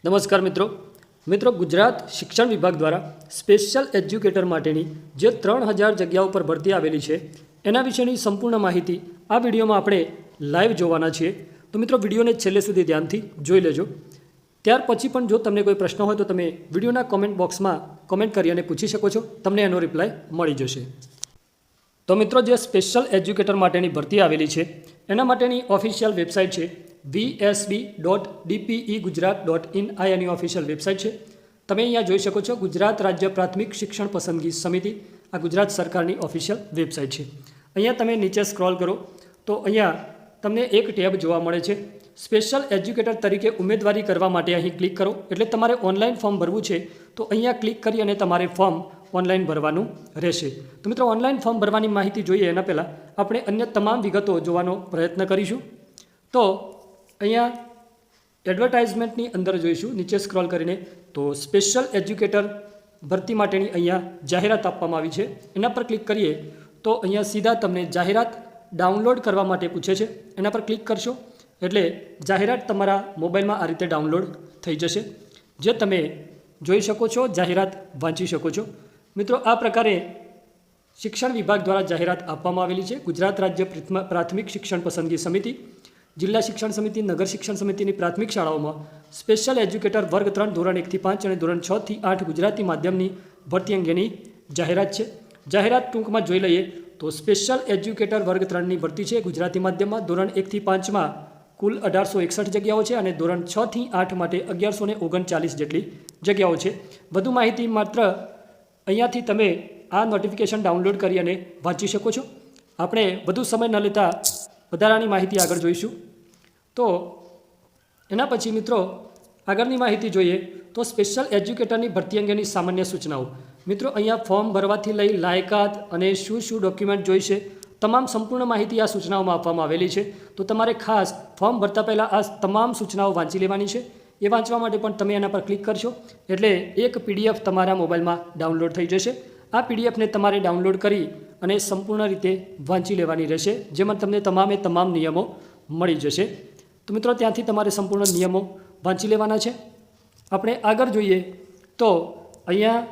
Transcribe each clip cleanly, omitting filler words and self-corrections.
નમસ્કાર મિત્રો ગુજરાત શિક્ષણ વિભાગ દ્વારા સ્પેશિયલ એજ્યુકેટર માટેની જે 3000 જગ્યાઓ પર ભરતી આવેલી છે એના વિશેની સંપૂર્ણ માહિતી આ વિડીયોમાં આપણે લાઈવ જોવાના છીએ। તો મિત્રો વિડીયોને છેલ્લે સુધી ધ્યાનથી જોઈ લેજો। ત્યાર પછી પણ જો તમને કોઈ પ્રશ્ન હોય તો તમે વિડીયોના કોમેન્ટ બોક્સમાં કમેન્ટ કરી અને પૂછી શકો છો, તમને એનો રિપ્લાય મળી જશે। તો મિત્રો જે સ્પેશિયલ એજ્યુકેટર માટેની ભરતી આવેલી છે એના માટેની ઓફિશિયલ વેબસાઇટ છે vsb.dpegujarat.in। આ એની ઓફિશિયલ વેબસાઇટ છે। તમે અહીંયા જોઈ શકો છો ગુજરાત રાજ્ય પ્રાથમિક શિક્ષણ પસંદગી સમિતિ, આ ગુજરાત સરકારની ઓફિશિયલ વેબસાઇટ છે। અહીંયા તમે નીચે સ્ક્રોલ કરો તો અહીંયા તમને એક ટેબ જોવા મળે છે, સ્પેશિયલ એજ્યુકેટર તરીકે ઉમેદવારી કરવા માટે અહીં ક્લિક કરો એટલે તમારે ઓનલાઈન ફોર્મ ભરવું છે તો અહીંયા ક્લિક કરી અને તમારે ફોર્મ ઓનલાઈન ભરવાનું રહેશે। તો મિત્રો ઓનલાઈન ફોર્મ ભરવાની માહિતી જોઈએ એના પહેલાં આપણે અન્ય તમામ વિગતો જોવાનો પ્રયત્ન કરીશું। તો અહીંયા એડવર્ટાઇઝમેન્ટની અંદર જોઈશું નીચે સ્ક્રોલ કરીને તો સ્પેશિયલ એજ્યુકેટર ભરતી માટેની અહીંયા જાહેરાત આપવામાં આવી છે, એના પર ક્લિક કરીએ તો અહીંયા સીધા તમને જાહેરાત ડાઉનલોડ કરવા માટે પૂછે છે, એના પર ક્લિક કરશો એટલે જાહેરાત તમારા મોબાઈલમાં આ રીતે ડાઉનલોડ થઈ જશે, જે તમે જોઈ શકો છો, જાહેરાત વાંચી શકો છો। મિત્રો આ પ્રકારે શિક્ષણ વિભાગ દ્વારા જાહેરાત આપવામાં આવેલી છે। ગુજરાત રાજ્ય પ્રાથમિક શિક્ષણ પસંદગી સમિતિ, જિલ્લા શિક્ષણ સમિતિ, નગર શિક્ષણ સમિતિની પ્રાથમિક શાળાઓમાં સ્પેશિયલ એજ્યુકેટર વર્ગ 3 ધોરણ 1 થી 5 અને ધોરણ 6 થી 8 ગુજરાતી માધ્યમની ભરતી અંગેની જાહેરાત છે। જાહેરાત ટૂંકમાં જોઈ લઈએ તો સ્પેશિયલ એજ્યુકેટર વર્ગ 3ની ભરતી છે ગુજરાતી માધ્યમમાં, ધોરણ 1 થી 5માં કુલ 1861 જગ્યાઓ છે અને ધોરણ 6 થી 8 માટે 1139 જેટલી જગ્યાઓ છે। વધુ માહિતી માત્ર અહીંયાથી તમે આ નોટિફિકેશન ડાઉનલોડ કરી અને વાંચી શકો છો। આપણે વધુ સમય ન લેતા વધારાની માહિતી આગળ જોઈશું। તો એના પછી મિત્રો આગળની માહિતી જોઈએ તો સ્પેશિયલ એજ્યુકેટરની ભરતી અંગેની સામાન્ય સૂચનાઓ। મિત્રો અહીંયા ફોર્મ ભરવાથી લઈ લાયકાત અને શું ડોક્યુમેન્ટ જોઈશે તમામ સંપૂર્ણ માહિતી આ સૂચનાઓમાં આપવામાં આવેલી છે। તો તમારે ખાસ ફોર્મ ભરતા પહેલાં આ તમામ સૂચનાઓ વાંચી લેવાની છે। એ વાંચવા માટે પણ તમે એના પર ક્લિક કરશો એટલે એક PDF તમારા મોબાઈલમાં ડાઉનલોડ થઈ જશે। આ PDFને તમારે ડાઉનલોડ કરી અને સંપૂર્ણ રીતે વાંચી લેવાની રહેશે, જેમાં તમને તમામ નિયમો મળી જશે। તો મિત્રો ત્યાંથી તમારે સંપૂર્ણ નિયમો વાંચી લેવાના છે। આપણે આગળ જોઈએ તો અહીંયા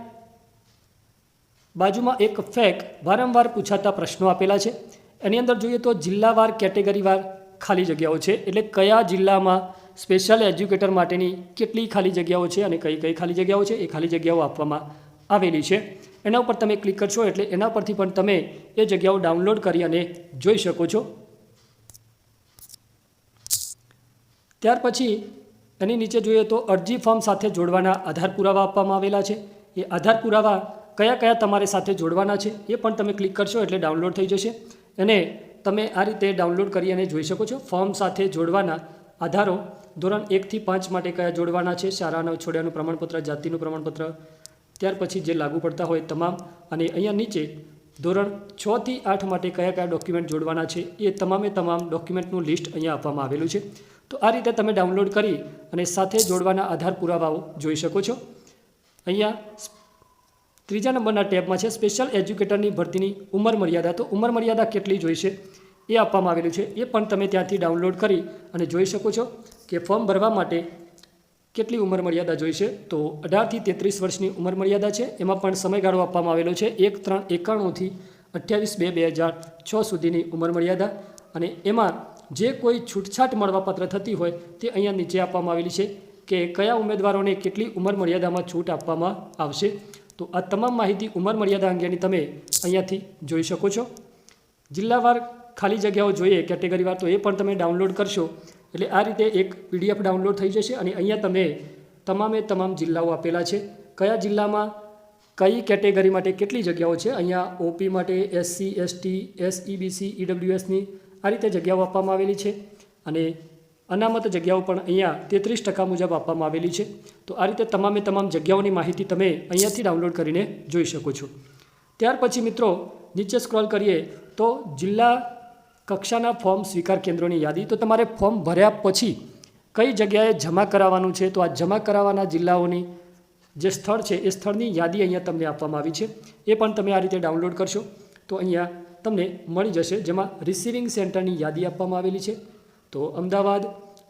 બાજુમાં એક ફેક વારંવાર પૂછાતા પ્રશ્નો આપેલા છે, એની અંદર જોઈએ તો જિલ્લાવાર કેટેગરીવાર ખાલી જગ્યાઓ છે, એટલે કયા જિલ્લામાં સ્પેશિયલ એજ્યુકેટર માટેની કેટલી ખાલી જગ્યાઓ છે અને કઈ ખાલી જગ્યાઓ છે એ ખાલી જગ્યાઓ આપવામાં આવેલી છે। એના ઉપર તમે ક્લિક કરશો એટલે એના પરથી પણ તમે એ જગ્યાઓ ડાઉનલોડ કરી અને જોઈ શકો છો। ત્યાર પછી એની નીચે જોઈએ તો અરજી ફોર્મ સાથે જોડવાના આધાર પુરાવા આપવામાં આવેલા છે। એ આધાર પુરાવા કયા તમારે સાથે જોડવાના છે એ પણ તમે ક્લિક કરશો એટલે ડાઉનલોડ થઈ જશે અને તમે આ રીતે ડાઉનલોડ કરી અને જોઈ શકો છો। ફોર્મ સાથે જોડવાના આધારો ધોરણ 1 થી 5 માટે કયા જોડવાના છે, શાળાના છોડ્યાનું પ્રમાણપત્ર, જાતિનું પ્રમાણપત્ર, ત્યાર પછી જે લાગુ પડતા હોય તમામ, અને અહીંયા નીચે ધોરણ 6 થી 8 માટે કયા ડોક્યુમેન્ટ જોડવાના છે એ તમામ ડોક્યુમેન્ટનું લિસ્ટ અહીંયા આપવામાં આવેલું છે। તો આ રીતે તમે ડાઉનલોડ કરી અને સાથે જોડવાના આધાર પુરાવાઓ જોઈ શકો છો। અહીંયા ત્રીજા નંબરના ટેબમાં છે સ્પેશિયલ એજ્યુકેટરની ભરતીની ઉંમર મર્યાદા। તો ઉંમર મર્યાદા કેટલી જોઈશે એ આપવામાં આવેલું છે, એ પણ તમે ત્યાંથી ડાઉનલોડ કરી અને જોઈ શકો છો કે ફોર્મ ભરવા માટે કેટલી ઉંમર મર્યાદા જોઈશે। તો 18 થી 33 વર્ષની ઉંમર મર્યાદા છે, એમાં પણ સમયગાળો આપવામાં આવેલો છે 1/3/91 થી 28/2/2006 સુધીની ઉંમર મર્યાદા, અને એમાં જે કોઈ છૂટછાટ મળવાપાત્ર થતી હોય તે અહીંયા નીચે આપવામાં આવેલી છે કે કયા ઉમેદવારોને કેટલી ઉંમર મર્યાદામાં છૂટ આપવામાં આવશે। તો આ તમામ માહિતી ઉંમર મર્યાદા અંગેની તમે અહીંયાથી જોઈ શકો છો। જિલ્લાવાર ખાલી જગ્યાઓ જોઈએ કેટેગરીવાર, તો એ પણ તમે ડાઉનલોડ કરશો એટલે આ રીતે એક PDF ડાઉનલોડ થઈ જશે અને અહીંયા તમે તમામ જિલ્લાઓ આપેલા છે, કયા જિલ્લામાં કઈ કેટેગરી માટે કેટલી જગ્યાઓ છે। અહીંયા OP માટે, SC, ST, SEBC, EWSની આ રીતે જગ્યાઓ આપવામાં આવેલી છે અને અનામત જગ્યાઓ પણ અહીંયા 33% મુજબ આપવામાં આવેલી છે। તો આ રીતે તમામ જગ્યાઓની માહિતી તમે અહીંયાથી ડાઉનલોડ કરીને જોઈ શકો છો। ત્યાર પછી મિત્રો નીચે સ્ક્રોલ કરીએ તો જિલ્લા કક્ષાના ફોર્મ સ્વીકાર કેન્દ્રોની યાદી। તો તમારે ફોર્મ ભર્યા પછી કઈ જગ્યાએ જમા કરાવવાનું છે, તો આ જમા કરાવવાના જિલ્લાઓની જે સ્થળ છે એ સ્થળની યાદી અહીંયા તમને આપવામાં આવી છે, એ પણ તમે આ રીતે ડાઉનલોડ કરશો તો અહીંયા તમને મળી જશે, જેમાં રિસીવિંગ સેન્ટરની યાદી આપવામાં આવેલી છે। તો Ahmedabad,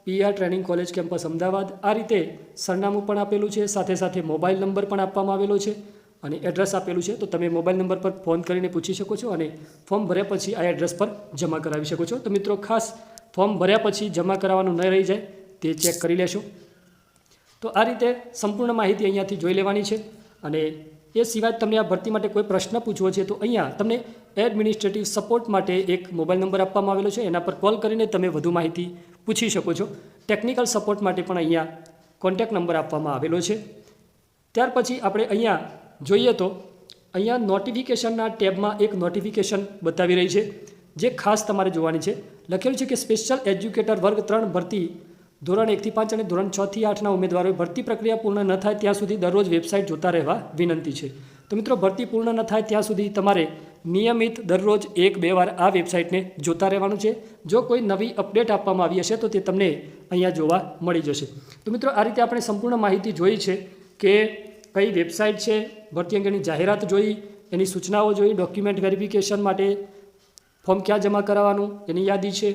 PR training college campus Ahmedabad. આ રીતે સરનામું પણ આપેલું છે, સાથે સાથે મોબાઈલ નંબર પણ આપવામાં આવેલો છે અને એડ્રેસ આપેલું છે. તો તમે મોબાઈલ નંબર પર ફોન કરીને પૂછી શકો છો અને ફોર્મ ભર્યા પછી આ એડ્રેસ પર જમા કરાવી શકો છો. તો મિત્રો ખાસ ફોર્મ ભર્યા પછી જમા કરાવવાનું ન રહી જાય તે ચેક કરી લેશો. તો આ રીતે સંપૂર્ણ માહિતી અહીંયાથી જોઈ લેવાની છે. અને એ સિવાય તમને આ ભરતી માટે કોઈ પ્રશ્ન પૂછવો છે તો અહીંયા તમને એડમિનિસ્ટ્રેટિવ સપોર્ટ માટે એક મોબાઈલ નંબર આપવામાં આવેલો છે, એના પર કોલ કરીને તમે વધુ માહિતી પૂછી શકો છો. ટેકનિકલ સપોર્ટ માટે પણ અહીંયા કોન્ટેક્ટ નંબર આપવામાં આવેલો છે. ત્યાર પછી આપણે અહીંયા જોઈએ તો અહીંયા નોટિફિકેશનના ટેબમાં એક નોટિફિકેશન બતાવી રહી છે જે ખાસ તમારે જોવાની છે. લખેલું છે કે સ્પેશિયલ એજ્યુકેટર વર્ગ 3 ભરતી ધોરણ 1 થી 5 અને ધોરણ 6 થી 8ના ઉમેદવારોએ ભરતી પ્રક્રિયા પૂર્ણ ન થાય ત્યાં સુધી દરરોજ વેબસાઇટ જોતા રહેવા વિનંતી છે. તો મિત્રો ભરતી પૂર્ણ ન થાય ત્યાં સુધી તમારે નિયમિત દરરોજ 1-2 વાર આ વેબસાઇટને જોતા રહેવાનું છે. જો કોઈ નવી અપડેટ આપવામાં આવી હશે તો તે તમને અહીંયા જોવા મળી જશે. તો મિત્રો આ રીતે આપણે સંપૂર્ણ માહિતી જોઈ છે કે કઈ વેબસાઇટ છે, ભરતી અંગેની જાહેરાત જોઈ, એની સૂચનાઓ જોઈ, ડોક્યુમેન્ટ વેરિફિકેશન માટે ફોર્મ ક્યાં જમા કરાવવાનું એની યાદી છે,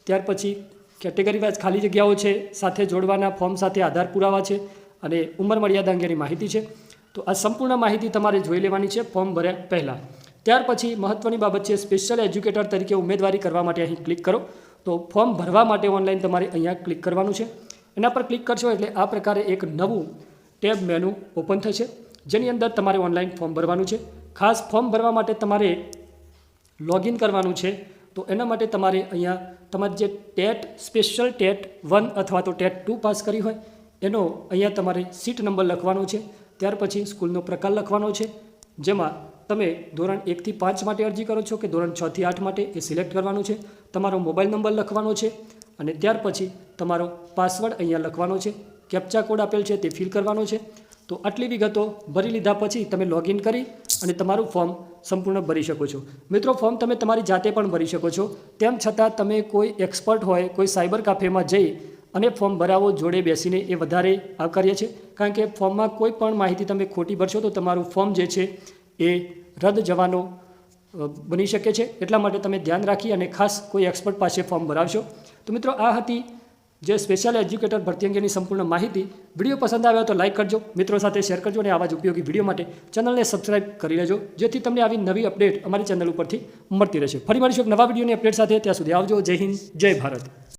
ત્યાર પછી કેટેગરી વાઇઝ ખાલી જગ્યાઓ છે, સાથે જોડવાના ફોર્મ સાથે આધાર પુરાવા છે અને ઉંમર મર્યાદા અંગેની માહિતી છે. તો આ સંપૂર્ણ માહિતી તમારે જોઈ લેવાની છે ફોર્મ ભર્યા પહેલાં. ત્યાર પછી મહત્ત્વની બાબત છે સ્પેશિયલ એજ્યુકેટર તરીકે ઉમેદવારી કરવા માટે અહીં ક્લિક કરો. તો ફોર્મ ભરવા માટે ઓનલાઈન તમારે અહીંયા ક્લિક કરવાનું છે. એના પર ક્લિક કરશો એટલે આ પ્રકારે એક નવું ટેબ મેનુ ઓપન થશે જેની અંદર તમારે ઓનલાઈન ફોર્મ ભરવાનું છે. ખાસ ફોર્મ ભરવા માટે તમારે લોગિન કરવાનું છે. તો એના માટે તમારે અહીંયા તમારે જે ટેટ સ્પેશિયલ ટેટ 1 અથવા તો ટેટ 2 પાસ કરી હોય એનો અહીંયા તમારે સીટ નંબર લખવાનો છે. ત્યાર પછી સ્કૂલનો પ્રકાર લખવાનો છે, જેમાં તમે ધોરણ 1 થી 5 માટે અરજી કરો છો કે ધોરણ 6 થી 8 માટે એ સિલેક્ટ કરવાનું છે. તમારો મોબાઈલ નંબર લખવાનો છે અને ત્યાર પછી તમારો પાસવર્ડ અહીંયા લખવાનો છે. કેપ્ચા કોડ આપેલ છે તે ફિલ કરવાનો છે. તો આટલી વિગતો ભરી લીધા પછી તમે લોગિન કરી અને તમારું ફોર્મ સંપૂર્ણ ભરી શકો છો. મિત્રો ફોર્મ તમે તમારી જાતે પણ ભરી શકો છો. તેમ છતાં તમે કોઈ એક્સપર્ટ હોય, કોઈ સાયબર કાફેમાં જઈ અને ફોર્મ ભરાવો જોડે બેસીને એ વધારે આવકાર્ય છે. કારણ કે ફોર્મમાં કોઈ પણ માહિતી તમે ખોટી ભરશો તો તમારું ફોર્મ જે છે એ રદ જવાનો બની શકે છે. એટલા માટે તમે ધ્યાન રાખી અને ખાસ કોઈ એક્સપર્ટ પાસે ફોર્મ ભરાવશો. તો મિત્રો આ હતી જે સ્પેશિયલ એજ્યુકેટર ભરતી અંગેની સંપૂર્ણ માહિતી. વિડીયો પસંદ આવ્યો તો લાઇક કરજો, મિત્રો સાથે શેર કરજો અને આવા જ ઉપયોગી વિડીયો માટે ચેનલને સબસ્ક્રાઇબ કરી લેજો, જેથી તમને આવી નવી અપડેટ અમારી ચેનલ ઉપરથી મળતી રહેશે. ફરી મળીશું એક નવા વિડીયોની અપડેટ સાથે. ત્યાં સુધી આવજો. જય હિન્દ, જય ભારત.